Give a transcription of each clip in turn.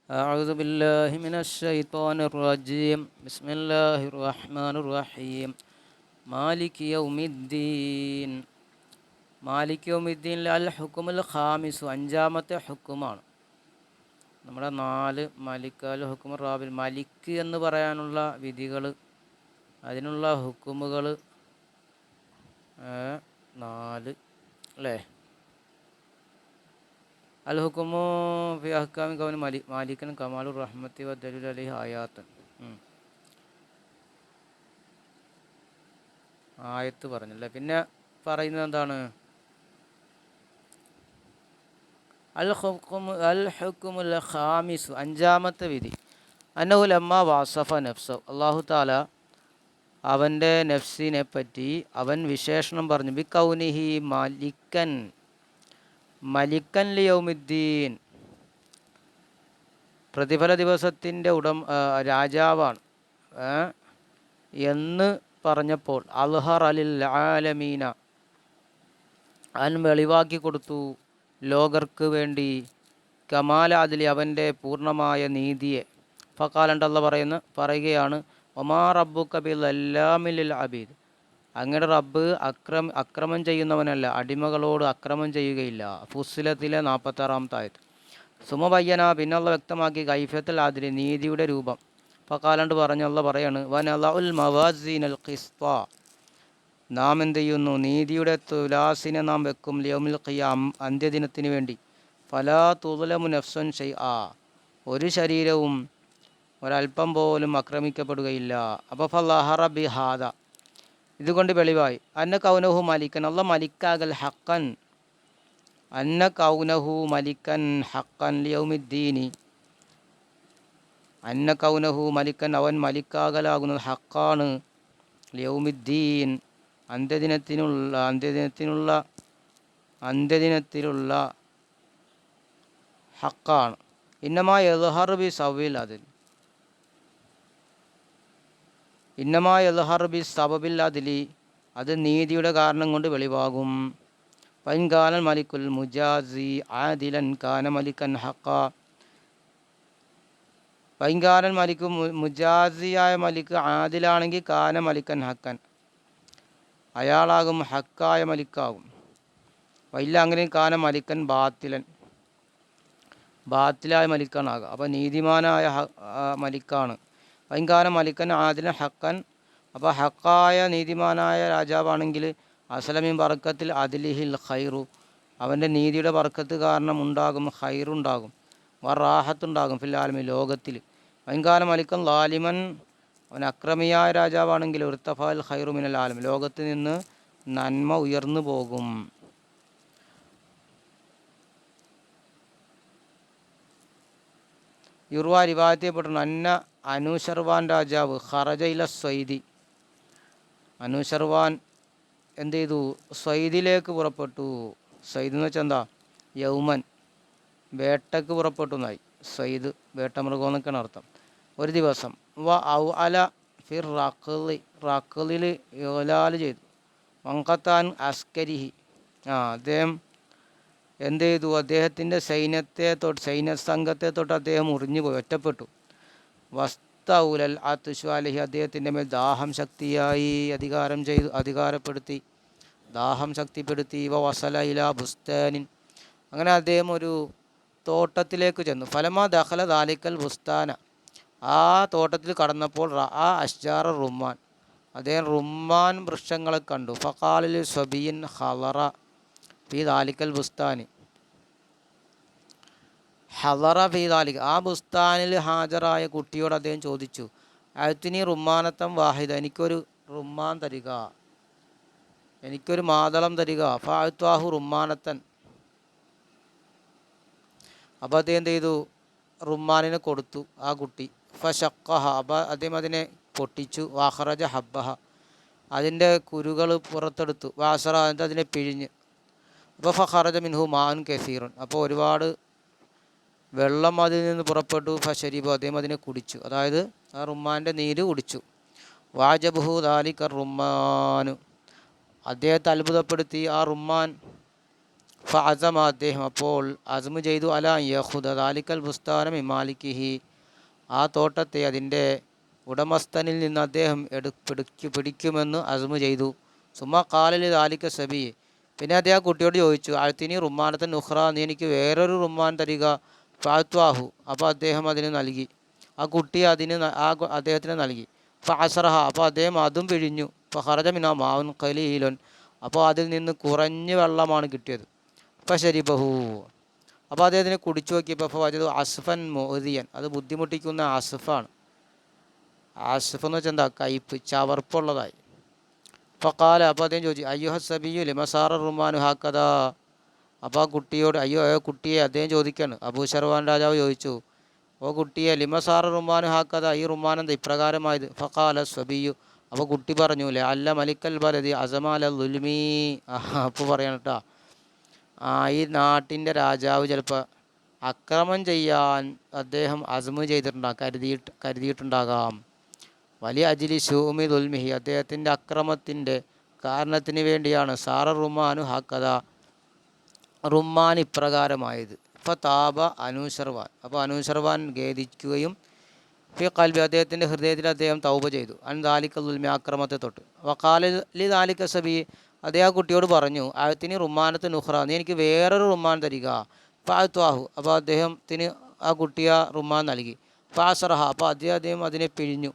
أعوذ بالله من الشيطان الرجيم بسم الله الرحمن الرحيم مالك يوم الدين മാലിക് യൗമിദ്ദീനിലെ അൽ ഹുക്കുമുൽ ഖാമിസു അഞ്ചാമത്തെ ഹുക്കുമാണ്. നമ്മുടെ 4 മലിക് അൽ ഹുക്കുമുർ റാബിൽ മലിക്ക് എന്ന് പറയാനുള്ള വിധികൾ, അതിനുള്ള ഹുക്കുമുകൾ 4 അല്ലേ. അൽ ഹുക്കുമു ഫി അഹ്കാമി കൗനി മാലിക്കൻ കമാലുർ റഹ്മത്തി വ ദലീൽ അലൈഹി ആയാത്തൻ. ആയത്ത് പറഞ്ഞല്ലേ. പിന്നെ പറയുന്നത് എന്താണ്? അൽ ഹുക്കുമുൽ ഖാമിസു അഞ്ചാമത്തെ വിധി അന്നഹു ലമ്മ വാസഫ നഫ്സു അല്ലാഹു തആല അവൻ്റെ നഫ്സിനെ പറ്റി അവൻ വിശേഷണം പറഞ്ഞു. ബി കൗനിഹി മലിക്കൻ മലിക്കൻ ലിയൗമിദ്ദീൻ പ്രതിഫല ദിവസത്തിൻ്റെ രാജാവാണ് എന്ന് പറഞ്ഞപ്പോൾ അൽഹർ അലിൽ ആലമീന അവൻ വെളിവാക്കി കൊടുത്തു ലോകർക്ക് വേണ്ടി കമാല അതിലി അവൻ്റെ പൂർണ്ണമായ നീതിയെ. ഫക്കാലണ്ടല്ല പറയുകയാണ് ഒമാ റബ്ബുക ബില്ലല്ലാമിൽ അബീദ്, അങ്ങയുടെ റബ്ബ് അക്രമം ചെയ്യുന്നവനല്ല, അടിമകളോട് അക്രമം ചെയ്യുകയില്ല. ഫുസ്സിലത്തിലെ 46-ാമത്തെ ആയത്ത്. സുമബയ്യന പിന്നുള്ള വ്യക്തമാക്കി കൈഫത്തുൽ ആദിലി നീതിയുടെ രൂപം. ഫക്കാലണ്ട് പറഞ്ഞല്ല പറയാണ് വനലഉൽ മവാസീനൽ ഖിസ്ത, നാം എന്ത് ചെയ്യുന്നു? നീതിയുടെ തുലാസിനെ നാം വെക്കും. ലിയൗമിൽ ഖിയാം അന്ത്യദിനത്തിന് വേണ്ടി. ഫലാ തുദ്ലമു നഫ്സുൻ ഷൈആ, ഒരു ശരീരവും ഒരൽപ്പം പോലും ആക്രമിക്കപ്പെടുകയില്ല. അപ്പോൾ ഫല്ലഹറ ബിഹാദ, ഇതുകൊണ്ട് വെളിവായി അന്ന കൗനഹു മലിക്കൻ, അല്ല മലിക്കാകൽ ഹക്കൻ, അന്ന കൗനഹു മലിക്കൻ ഹക്കൻ ലിയൗമിദ്ദീനി, അന്ന കൗനഹു മലിക്കൻ അവൻ മലിക്കാകലാകുന്നത് ഹക്കാണ്. ലിയൗമിദ്ദീൻ അന്ത്യദിനത്തിലുള്ള ഹക്കാണ്. ഇന്നമാ യദ്ഹർ ബി സബബിൽ അതിൽ, ഇന്നമാ യദ്ഹർ ബി സബബിൽ അതിലി, അത് നീതിയുടെ കാരണം കൊണ്ട് വെളിവാകും. വൈൻ കാനൽ മലിക്കുൽ മുജാസി ആദിലൻ കാന മലിക്കൻ ഹക്ക, വൈൻ കാനൽ മലിക്കു മുജാസിയായ മലിക്ക് ആദിലാണെങ്കിൽ കാന മലിക്കൻ ഹക്കൻ, അയാളാകും ഹക്കായ മലിക്കാകും. വൈല്ല അങ്ങനെ കാന മലിക്കൻ ബാത്തിലായ മലിക്കാണാകുക. അപ്പോൾ നീതിമാനായ മലിക്കാണ്. വൈകാന മലിക്കൻ ആദിലൻ ഹക്കൻ, അപ്പോൾ ഹക്കായ നീതിമാനായ രാജാവാണെങ്കിൽ അസലമിൻ ബർക്കത്തിൽ അദിലിഹിൽ ഖൈറു, അവൻ്റെ നീതിയുടെ ബർക്കത്ത് കാരണം ഉണ്ടാകും ഖൈറുണ്ടാകും. വറാഹത്തുണ്ടാകും ഫിൽ ആലമി ലോകത്തിൽ. വൈകാന മലിക്കൻ ലാലിമൻ, അവൻ അക്രമിയായ രാജാവാണെങ്കിൽ ഉർത്തഫാൽ ഖൈറു മിനൽ ആലം, ലോകത്ത് നിന്ന് നന്മ ഉയർന്നു പോകും. യുർവ റിവായത്തിൽപ്പെട്ടു അന്ന അനുശർവാൻ രാജാവ് ഖറജ ഇല സ്വൈദി, അനുശർവാൻ എന്ത് ചെയ്തു? സ്വൈദിലേക്ക് പുറപ്പെട്ടു. സ്വൈദ് എന്ന് വെച്ചാൽ എന്താ? യൗമൻ, വേട്ടക്ക് പുറപ്പെട്ടു എന്നായി. സ്വൈദ് വേട്ടമൃഗം എന്നൊക്കെയാണ് അർത്ഥം. ഒരു ദിവസം. വ ഔ അല ഫിർ റഖലിൽ യോലാല് ചെയ്തു. വങ്കത്താൻ അസ്കരിഹി, അദ്ദേഹം എന്ത് ചെയ്തു? അദ്ദേഹത്തിൻ്റെ സൈന്യസംഘത്തെ തൊട്ട് അദ്ദേഹം മുറിഞ്ഞുപോയി, ഒറ്റപ്പെട്ടു. വസ്തൗലൽ അത്ശ്വാലഹി, അദ്ദേഹത്തിൻ്റെ മേൽ ദാഹം ശക്തിയായി അധികാരപ്പെടുത്തി, ദാഹം ശക്തിപ്പെടുത്തി. വസല ഇലാ ബുസ്താനിൻ, അങ്ങനെ അദ്ദേഹം ഒരു തോട്ടത്തിലേക്ക് ചെന്നു. ഫലമാ ദഖല ദാലിക്കൽ ബുസ്താന, ആ തോട്ടത്തിൽ കടന്നപ്പോൾ റഅ അഷ്ജാറ റുമ്മാൻ, അദ്ദേഹം റുമ്മാൻ വൃക്ഷങ്ങളെ കണ്ടു. ഫഖാലിൽ സ്വബിയിൻ ഹളറ ഫി ദാലിക്കൽ ബുസ്താനി, ഹളറ ഫി ദാലിക, ആ ബുസ്താനിൽ ഹാജറായ കുട്ടിയോട് അദ്ദേഹം ചോദിച്ചു, അയത്തിനി റുമ്മാനത്തം വാഹിദ, എനിക്കൊരു റുമ്മാൻ തരിക, എനിക്കൊരു മാതളം തരിക. ഫഅത്വാഹു റുമ്മാനത്തൻ, അപ്പോൾ അദ്ദേഹം എന്ത് ചെയ്തു? റുമ്മാനിനെ കൊടുത്തു ആ കുട്ടി. ഫശഖഹ, അപ്പോൾ അദ്ദേഹം അതിനെ പൊട്ടിച്ചു. വഖറജ ഹബ്ബഹ, അതിൻ്റെ കുരുകൾ പുറത്തെടുത്തു. വാസറ, എന്നിട്ട് അതിനെ പിഴിഞ്ഞ്. അപ്പോൾ ഫഖറജ മിൻഹു മാൻ കസീറുൻ, അപ്പോൾ ഒരുപാട് വെള്ളം അതിൽ നിന്ന് പുറപ്പെട്ടു. ഫശരിബു, അദ്ദേഹം അതിനെ കുടിച്ചു, അതായത് ആ റുമ്മാൻ്റെ നീര് കുടിച്ചു. വാജബഹു ദാലിക റുമ്മാനു, അദ്ദേഹത്തെ അത്ഭുതപ്പെടുത്തി ആ റുമ്മാൻ. അസമ അദ്ദേഹം അപ്പോൾ അസ്മു ചെയ്തു അല യഹുദ ദാലിക്കൽ ബുസ്താന മിമാലിക്കിഹി ആ തോട്ടത്തെ അതിൻ്റെ ഉടമസ്ഥനിൽ നിന്ന് അദ്ദേഹം പിടിക്കുമെന്ന് അസ്മു ചെയ്തു. സുമ കാലലി ദാലിക്ക സബി പിന്നെ അദ്ദേഹം കുട്ടിയോട് ചോദിച്ചു അഴുത്തിനി റുമാനത്തൻ നുഹ്റ നീ എനിക്ക് വേറൊരു റുമാൻ തരിക. ഫാത്വാഹു അപ്പോൾ അദ്ദേഹം അതിന് നൽകി. ആ കുട്ടി അദ്ദേഹത്തിന് നൽകി. ഫഅസറഹ അപ്പോൾ അദ്ദേഹം അതും പിഴിഞ്ഞു. ഫഖറജ മിനാ മാവുൻ ഖലീലുൻ അപ്പോൾ അതിൽ നിന്ന് കുറഞ്ഞ വെള്ളമാണ് കിട്ടിയത്. ഫശരിബഹു അപ്പോൾ അദ്ദേഹത്തിന് കുടിച്ചു നോക്കിയപ്പോൾ ഫവജദു അസ്ഫൻ മുഅദിയൻ അത് ബുദ്ധിമുട്ടിക്കുന്ന അസ്ഫാണ്. അസ്ഫ് എന്ന് വെച്ചാൽ എന്താ കയ്പ്പ് ചവർപ്പുള്ളതായി. ഫഖാല അപ്പോൾ അദ്ദേഹം ചോദിച്ചു അയ്യുഹ സബിയു ലിമസാറ റുമാനു ഹാക്കഥ അപ്പോൾ ആ കുട്ടിയോട് കുട്ടിയെ അദ്ദേഹം ചോദിക്കുകയാണ്. അബൂ ശർവാൻ രാജാവ് ചോദിച്ചു ഓ കുട്ടിയെ ലിമസാറ റുമാനു ഹാക്കഥ ഈ റുമാൻ എന്താ ഇപ്രകാരമായത്. ഫഖാല സബിയു അപ്പോൾ കുട്ടി പറഞ്ഞു അല്ല മലിക്കൽ ബലദി അസമാല ദുൽമി അപ്പോൾ പറയണം കേട്ടോ ഈ നാട്ടിൻ്റെ രാജാവ് ചിലപ്പോൾ അക്രമം ചെയ്യാൻ അദ്ദേഹം അസ്മു കരുതിയിട്ടുണ്ടാകാം. വലിയ അജിലി ഷൂമി ദുൽമിഹി അദ്ദേഹത്തിൻ്റെ അക്രമത്തിൻ്റെ കാരണത്തിന് വേണ്ടിയാണ് സാറ റുമാനു ഹാക്കഥ റുമാൻ ഇപ്രകാരമായത്. ഇപ്പോൾ താപ അനൂശർവാൻ അപ്പോൾ അനൂശർവാൻ ഖേദിക്കുകയും ഫി ഖൽബി അദ്ദേഹത്തിൻ്റെ ഹൃദയത്തിൽ അദ്ദേഹം തൗബ ചെയ്തു അൻ ദാലിക ദുൽമി അക്രമത്തെ തൊട്ട്. വഖാലി ദാലിക സബി അദ്ദേഹം ആ കുട്ടിയോട് പറഞ്ഞു അഴത്തിന് റുമാനത്ത് നുഹ്റ നീ എനിക്ക് വേറൊരു റുമാൻ തരിക. ഫഅത്വാഹു അപ്പോൾ അദ്ദേഹത്തിന് ആ കുട്ടിയ റുമാൻ നൽകി. ഫഅസറഹ അപ്പോൾ അദ്ദേഹം അതിനെ പിഴിഞ്ഞു.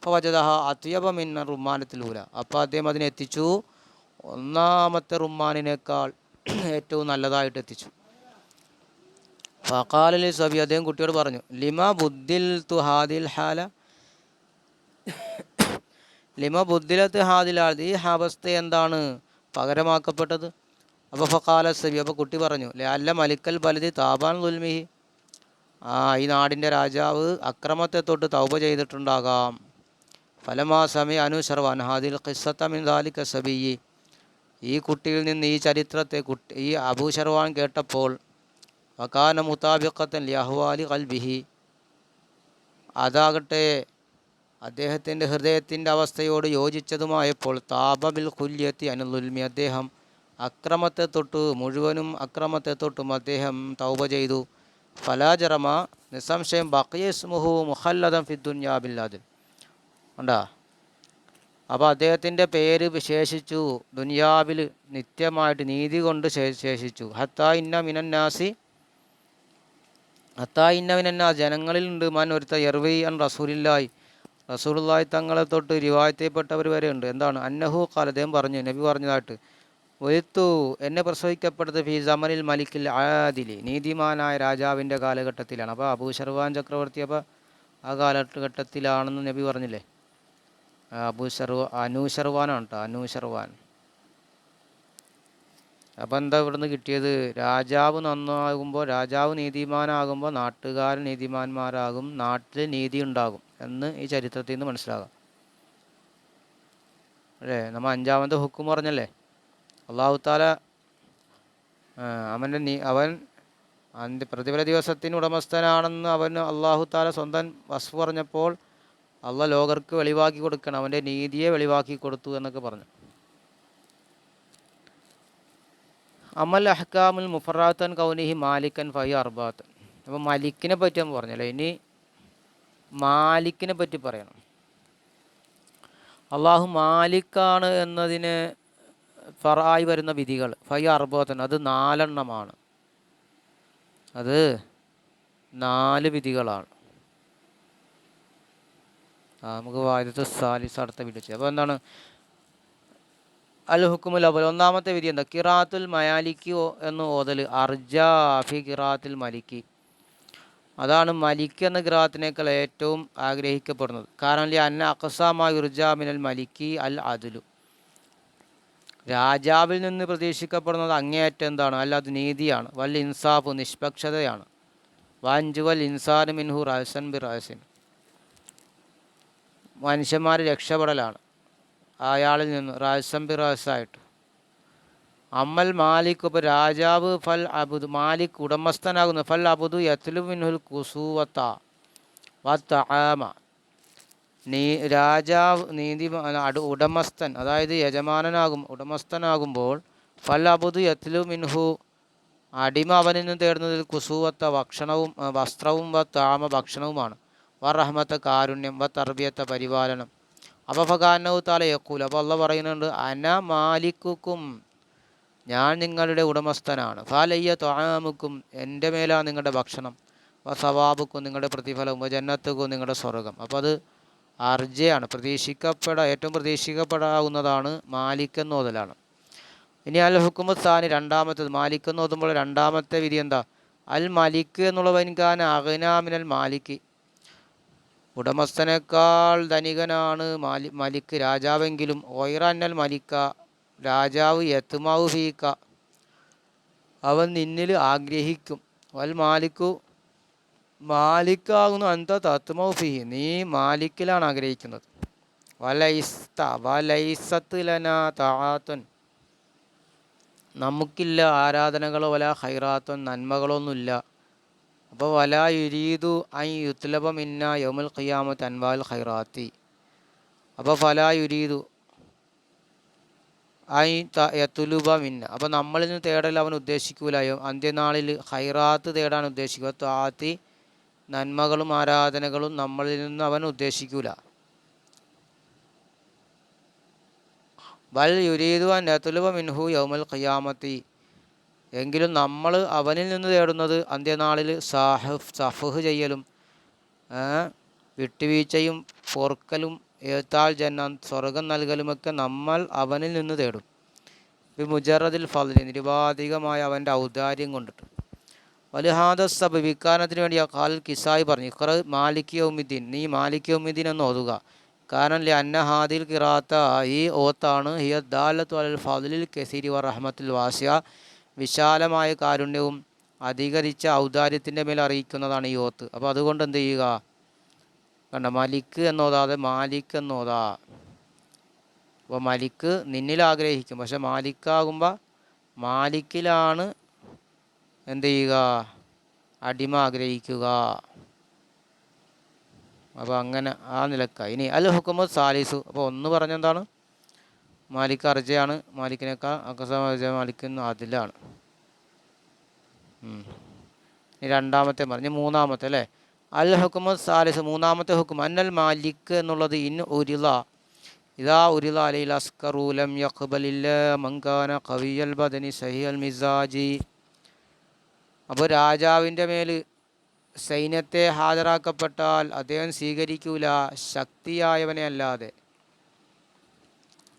ഫവജദഹ അത്യബ മിന്ന റുമാനത്തിലൂല അപ്പോൾ അദ്ദേഹം അതിനെ എത്തിച്ചു ഒന്നാമത്തെ റുമാനിനേക്കാൾ ഏറ്റവും നല്ലതായിട്ട് എത്തിച്ചു. ഫഖാലി സബി അദ്ദേഹം കുട്ടിയോട് പറഞ്ഞു ലിമ ബുദ്ദിൽ തു ഹാദിൽ ഹാല ലിമ ബുദ്ദിലത്ത് ഹാദിൽ ഹാൽ ഈ അവസ്ഥ എന്താണ് പകരമാക്കപ്പെട്ടത്. അപ്പോൾ ഫഖാല സബി അപ്പോൾ കുട്ടി പറഞ്ഞു അല്ല മലിക്കൽ ബലദി താബാൻ ദുൽമിഹി ഈ നാടിൻ്റെ രാജാവ് അക്രമത്തെ തൊട്ട് തൗബ ചെയ്തിട്ടുണ്ടാകാം. ഫലമാ സമയ അനുശർവാൻ ഹാദിൽ ഖിസ്സത്ത മിൻ ദാലിക സബിയി ഈ കുട്ടിയിൽ നിന്ന് ഈ ചരിത്രത്തെ ഈ അബൂ ശർവാൻ കേട്ടപ്പോൾ വകാന മുതാബിഖത്തൻ ലിഅഹ്വാലി ഖൽബിഹി അതാകട്ടെ അദ്ദേഹത്തിൻ്റെ ഹൃദയത്തിൻ്റെ അവസ്ഥയോട് യോജിച്ചതുമായപ്പോൾ താബ ബിൽ ഖുല്യത്തി അനിൽ ദുൽമി അദ്ദേഹം അക്രമത്തെ തൊട്ട് മുഴുവനും അക്രമത്തെ തൊട്ടും അദ്ദേഹം തൗബ ചെയ്തു. ഫലാജറമ നിസ്സംശയം ബഖിയ ഇസ്മുഹു മുഖല്ലദൻ ഫി ദുനിയാ ബിൽ അദ്ൽ ഉണ്ടാ അപ്പോൾ അദ്ദേഹത്തിൻ്റെ പേര് വിശേഷിച്ചു ദുനിയാവിൽ നിത്യമായിട്ട് നീതി കൊണ്ട് ശേഷിച്ചു. ഹത്താ ഇന്ന മിനന്നാസി ജനങ്ങളിലുണ്ട് മൻ ഒരുത്ത യർവി അൻ റസൂലില്ലാഹി റസൂലുള്ളാഹി തങ്ങളെ തൊട്ട് റിവായത്തിൽപ്പെട്ടവർ വരെ ഉണ്ട്. എന്താണ് അന്നഹു ഖാല അദ്ദേഹം പറഞ്ഞു നബി പറഞ്ഞതായിട്ട് ഒഴുത്തു എന്നെ പ്രസവിക്കപ്പെട്ടത് ഫി സമനിൽ മലിക്കിൽ ആദിലി നീതിമാനായ രാജാവിൻ്റെ കാലഘട്ടത്തിലാണ്. അപ്പോൾ അബൂ ശർവാൻ ചക്രവർത്തി അപ്പോൾ ആ കാലഘട്ടത്തിലാണെന്ന് നബി പറഞ്ഞില്ലേ. അനൂശർവാനാണ് കേട്ടോ അനൂശർവാൻ. അപ്പോൾ എന്താ ഇവിടുന്ന് കിട്ടിയത് രാജാവ് നന്നാകുമ്പോൾ രാജാവ് നീതിമാനാകുമ്പോൾ നാട്ടുകാരൻ നീതിമാന്മാരാകും നാട്ടിൽ നീതി ഉണ്ടാകും എന്ന് ഈ ചരിത്രത്തിൽ നിന്ന് മനസ്സിലാകാം അല്ലേ. നമ്മൾ അഞ്ചാമത്തെ ഹുക്കും പറഞ്ഞല്ലേ അള്ളാഹു താല അവൻ പ്രതിഫല ദിവസത്തിന് ഉടമസ്ഥനാണെന്ന് അവന് അള്ളാഹു താല സ്വന്തം വസ്ഫ് പറഞ്ഞപ്പോൾ അള്ളാഹ് ലോകർക്ക് വെളിവാക്കി കൊടുക്കണം അവൻ്റെ നീതിയെ വെളിവാക്കി കൊടുത്തു എന്നൊക്കെ പറഞ്ഞു. അമൽ അഹ്കാമുൽ മുഫറാത്തൻ കൗനിഹി മാലിക്കൻ ഫഹി അർബാത്തൻ അപ്പോൾ മലിക്കിനെ പറ്റി നമ്മൾ പറഞ്ഞല്ലേ. ഇനി മാലിക്കിനെ പറ്റി പറയണം. അള്ളാഹു മാലിക്കാണ് എന്നതിന് ഫറായി വരുന്ന വിധികൾ ഫഹി അർബാത്തൻ അത് 4 എണ്ണമാണ്. അത് 4 വിധികളാണ്. നമുക്ക് വായദത്ത് സാലിസ് അടുത്ത വീഡിയോ ചെയ്യാം. അപ്പോൾ എന്താണ് അൽ ഹുക്കുമുൽ അവൽ ഒന്നാമത്തെ വിധി എന്താ ഖിറാത്തുൽ മയാലിക്കി എന്ന് ഓതൽ അർജാ ഫി ഖിറാത്തുൽ മലിക്കി അതാണ് മലിക്ക് എന്ന ഖിറാത്തിനേക്കാൾ ഏറ്റവും ആഗ്രഹിക്കപ്പെടുന്നത്. കാരണം അന്ന അഖ്സാമ യുർജാ മിനൽ മലിക്കി അൽ അദ്ലു രാജാവിൽ നിന്ന് പ്രതീക്ഷിക്കപ്പെടുന്നത് അങ്ങേയറ്റം എന്താണ് അല്ല അത് നീതിയാണ്. വൽ ഇൻസാഫ് നിഷ്പക്ഷതയാണ്. വൻജു വൽ ഇൻസാൻ മിൻഹു റഹസൻ ബി റഹസിൻ മനുഷ്യന്മാർ രക്ഷപ്പെടലാണ് അയാളിൽ നിന്ന് റഹസൻ ബി റഹസായിട്ട്. അമ്മൽ മാലിക് ഇപ്പോൾ രാജാവ് ഫൽ അബുദ് മാലിക് ഉടമസ്ഥനാകുന്നു ഫൽ അബുദു യത്ലു മിൻഹുൽ കുസൂവത്ത വത്തആമ രാജാവ് ഉടമസ്ഥൻ അതായത് യജമാനനാകുമ്പോൾ ഫൽ അബുദു യത്ലു മിൻഹു അടിമ അവനിൽ നിന്ന് തേടുന്നത് കുസൂവത്ത ഭക്ഷണവും വസ്ത്രവും താമ ഭക്ഷണവുമാണ്. റഹ്മത്ത കാരുണ്യം, തർബിയത്ത പരിപാലനം. അപ്പോൾ ഫകാനഹു തആല യഖൂൽ, അപ്പോൾ അള്ളാഹ് പറയുന്നുണ്ട്, അന മാലിക്കുക്കും, ഞാൻ നിങ്ങളുടെ ഉടമസ്ഥനാണ്. ഫലയ്യ ത്വആമുക്കും, എൻ്റെ മേലാണ് നിങ്ങളുടെ ഭക്ഷണം. സവാബുക്കും, നിങ്ങളുടെ പ്രതിഫലവും. ജന്നത്തുക്കും, നിങ്ങളുടെ സ്വർഗം. അപ്പോൾ അത് അർജയാണ്, ഏറ്റവും പ്രതീക്ഷിക്കപ്പെടാവുന്നതാണ് മാലിക് എന്ന് ഓതലാണ്. ഇനി അൽ ഹുക്കുമു സാനി, രണ്ടാമത്തേത്. മാലിക് എന്ന് ഓതുമ്പോൾ രണ്ടാമത്തെ വിധി എന്താ? അൽ മലിക് എന്നുള്ളവൻ കാന അഗ്നാ മിനൽ മാലിക്, ഉടമസ്ഥനേക്കാൾ ധനികനാണ് മലിക് രാജാവെങ്കിലും. ഒയറന്നൽ മലിക്ക, രാജാവ് യത്മാവു ഫീക്ക, അവൻ നിന്നിൽ ആഗ്രഹിക്കും. വൽ മാലിക്കു, മാലിക്കാകുന്നു അന്ത തത്മൗ ഫീഹി, നീ മാലിക്കിലാണ് ആഗ്രഹിക്കുന്നത്. വലൈസത്ത് ലന തആത്തുൻ, നമുക്കില്ല ആരാധനകളോ, വല ഖൈറാത്തുൻ, നന്മകളൊന്നുമില്ല. അപ്പോൾ വലാ യുരീദു ഐ യുത്ലബ മിന്ന യൗമുൽ ഖിയാമത്ത് അൻവാൽ ഖൈറാത്തി. അപ്പോൾ ഫലാ യുരീദു ഐ യത്തുലുബ മിന്ന, അപ്പോൾ നമ്മളിൽ നിന്ന് തേടൽ അവൻ ഉദ്ദേശിക്കൂലയോ, അന്ത്യനാളിൽ ഖൈറാത്ത് തേടാൻ ഉദ്ദേശിക്കുക. താത്തി, നന്മകളും ആരാധനകളും നമ്മളിൽ നിന്ന് അവൻ ഉദ്ദേശിക്കൂല. ബൽ യുരീദു അൻ യത്തുലുബ മിൻഹു യൗമുൽ ഖിയാമത്തി, എങ്കിലും നമ്മൾ അവനിൽ നിന്ന് തേടുന്നത് അന്ത്യനാളിൽ സഫഹ് ചെയ്യലും വിട്ടുവീഴ്ചയും പൊറുക്കലും ഏത്താൽ ജന്ന, സ്വർഗം നൽകലുമൊക്കെ നമ്മൾ അവനിൽ നിന്ന് തേടും. മുജറദിൽ ഫദ്ലി, നിരുപാധികമായ അവൻ്റെ ഔദാര്യം കൊണ്ടിട്ട്. വലുഹാദ സബ്, വിക്കാരണത്തിന് വേണ്ടി ഖാൽ കിസായി പറഞ്ഞു, ഇഖ്റ മാലിക് യൗമിദ്ദീൻ, നീ മാലിക് യൗമിദ്ദീൻ എന്ന് ഓതുക. കാരണം അന്ന ഹാദിൽ ഖിറാഅത്ത, ഈ ഓത്താണ്, ഹിയ ദാലത്തു അലൽ ഫദ്ലിൽ കസീരി വ റഹ്മത്തുൽ വാസിയ, വിശാലമായ കാരുണ്യവും അധികരിച്ച ഔദാര്യത്തിൻ്റെ മേൽ അറിയിക്കുന്നതാണ് ഈ ഓത്ത്. അപ്പോൾ അതുകൊണ്ട് എന്ത് ചെയ്യുക, കണ്ട, മലിക്ക് എന്നോതാതെ മാലിക് എന്നോതാ. അപ്പോൾ മലിക്ക് നിന്നിൽ ആഗ്രഹിക്കും, പക്ഷെ മാലിക്കാകുമ്പോൾ മാലിക്കിലാണ് എന്ത് ചെയ്യുക, അടിമ ആഗ്രഹിക്കുക. അപ്പോൾ അങ്ങനെ ആ നിലക്ക. ഇനി അൽ ഹുക്കുമു സാലിസു, അപ്പോൾ ഒന്ന് പറഞ്ഞെന്താണ്, മാലിക് അർജയാണ്, മാലിക്കിനേക്കാൾ മാലിക്കുന്ന അതിലാണ്. ഇനി രണ്ടാമത്തെ പറഞ്ഞു, മൂന്നാമത്തെ അല്ലേ. അൽ ഹുക്കുമു സാലിസ്, മൂന്നാമത്തെ ഹുക്കും. അന്നൽ മാലിക് എന്നുള്ളത് ഇൻ ഉരിള, ഇതാ ഉരിള അലൈൽ അസ്കറു ലം യഖ്ബലില്ല മൻകാന ഖവിയൽ ബദനി സഹിയൽ മിസാജി. അപ്പോൾ രാജാവിൻ്റെ മേൽ സൈന്യത്തെ ഹാജരാക്കപ്പെട്ടാൽ അദ്ദേഹം സ്വീകരിക്കൂല ശക്തിയായവനെ അല്ലാതെ,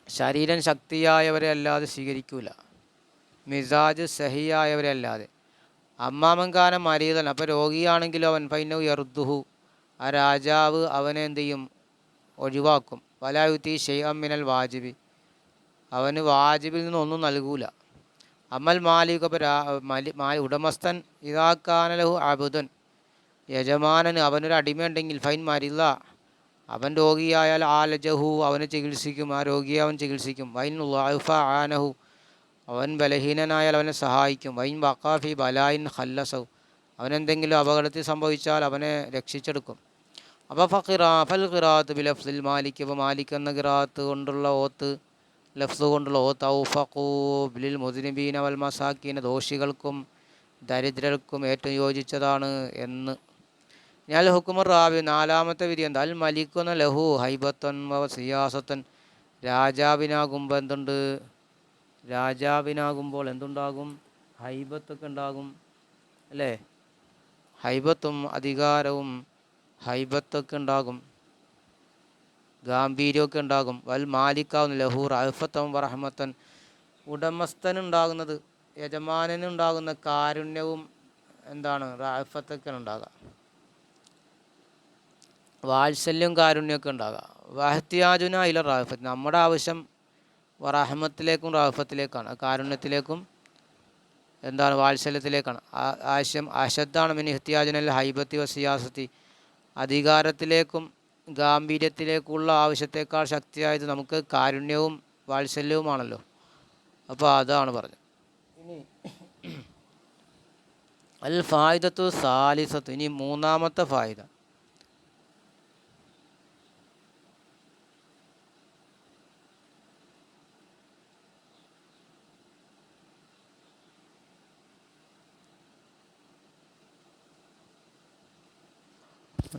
ശരീരം ശക്തിയായവരെ അല്ലാതെ സ്വീകരിക്കൂല, മിസാജ് സഹിയായവരെ അല്ലാതെ. അമ്മാമൻകാനം മരീതൻ, അപ്പോൾ രോഗിയാണെങ്കിലും അവൻ ഫൈനു യർദുഹു, ആ രാജാവ് അവനെ എന്ത് ചെയ്യും, ഒഴിവാക്കും. വലായുത്തി ഷെയ്അം മിനൽ വാജിബി, അവന് വാജിബിൽ നിന്നൊന്നും നൽകൂല. അമൽ മാലിക്, അപ്പോൾ ഉടമസ്ഥൻ, ഇതാക്കാനലഹു അബുദൻ, യജമാനന് അവനൊരു അടിമയുണ്ടെങ്കിൽ, ഫൈൻ മരില്ല, അവൻ രോഗിയായാൽ ആലജഹു, അവനെ ചികിത്സിക്കും, ആ രോഗിയെ അവൻ ചികിത്സിക്കും. വൈൻ ളഅഫ ആനഹു, അവൻ ബലഹീനനായാൽ അവനെ സഹായിക്കും. വൈൻ വഖാഫി ബലായിൻ ഖല്ലസഹു, അവനെന്തെങ്കിലും അപകടത്തിൽ സംഭവിച്ചാൽ അവനെ രക്ഷിച്ചെടുക്കും. അപ്പോൾ ഫൽ ഖിറാഅത്ത് ബിലഫ്സിൽ മാലിക്, അപ്പോൾ മാലിക് എന്ന ഖിറാഅത്ത് കൊണ്ടുള്ള ഓത്ത്, ലഫ്സ് കൊണ്ടുള്ള ഓത്ത്, ഔഫഖൂ ബിലിൽ മുദ്നിബീന വൽ മസാക്കീന, ദോഷികൾക്കും ദരിദ്രർക്കും ഏറ്റവും യോജിച്ചതാണ് എന്ന്. ഞാൻ ഹുക്കുമർ റാവി, നാലാമത്തെ വിധി എന്താ, അൽ മലിക് എന്ന ലഹു ഹൈബത്തൻ വ സിയാസത്തൻ, രാജാവിനാകുമ്പോൾ എന്തുണ്ട്, രാജാവിനാകുമ്പോൾ എന്തുണ്ടാകും, ഹൈബത്തൊക്കെ ഉണ്ടാകും അല്ലേ, ഹൈബത്തും അധികാരവും ഹൈബത്തൊക്കെ ഉണ്ടാകും, ഗാംഭീര്യമൊക്കെ ഉണ്ടാകും. വൽ മാലിക്കാവുന്ന ലഹു റഅഫത്തൻ വ റഹ്മത്തൻ, ഉടമസ്ഥനുണ്ടാകുന്നത്, യജമാനനുണ്ടാകുന്ന കാരുണ്യവും എന്താണ്, റഅഫത്തൊക്കെ ഉണ്ടാകുക, വാത്സല്യവും കാരുണ്യമൊക്കെ ഉണ്ടാകുക. വഹ്തിയാജുന ഇല റാഫത്ത്, നമ്മുടെ ആവശ്യം റഹ്മത്തിലേക്കും റാഫത്തിലേക്കാണ്, കാരുണ്യത്തിലേക്കും എന്താണ്, വാത്സല്യത്തിലേക്കാണ് ആവശ്യം. അശദ്ദാണ് മിൻ ഇഹ്തിയാജുനൽ ഹൈബത്തി വ സിയാസത്തി, അധികാരത്തിലേക്കും ഗാംഭീര്യത്തിലേക്കുള്ള ആവശ്യത്തേക്കാൾ ശക്തിയായത് നമുക്ക് കാരുണ്യവും വാത്സല്യവുമാണല്ലോ. അപ്പോൾ അതാണ് പറഞ്ഞത്. ഇനി അൽ ഫായിദത്തു സാലിസത്ത്, ഇനി മൂന്നാമത്തെ ഫായിദ.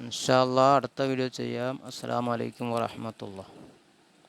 ഇൻഷാ അല്ലാ അടുത്ത വീഡിയോ ചെയ്യാം. അസ്സലാമു അലൈക്കും വറഹ്മത്തുള്ളാഹി.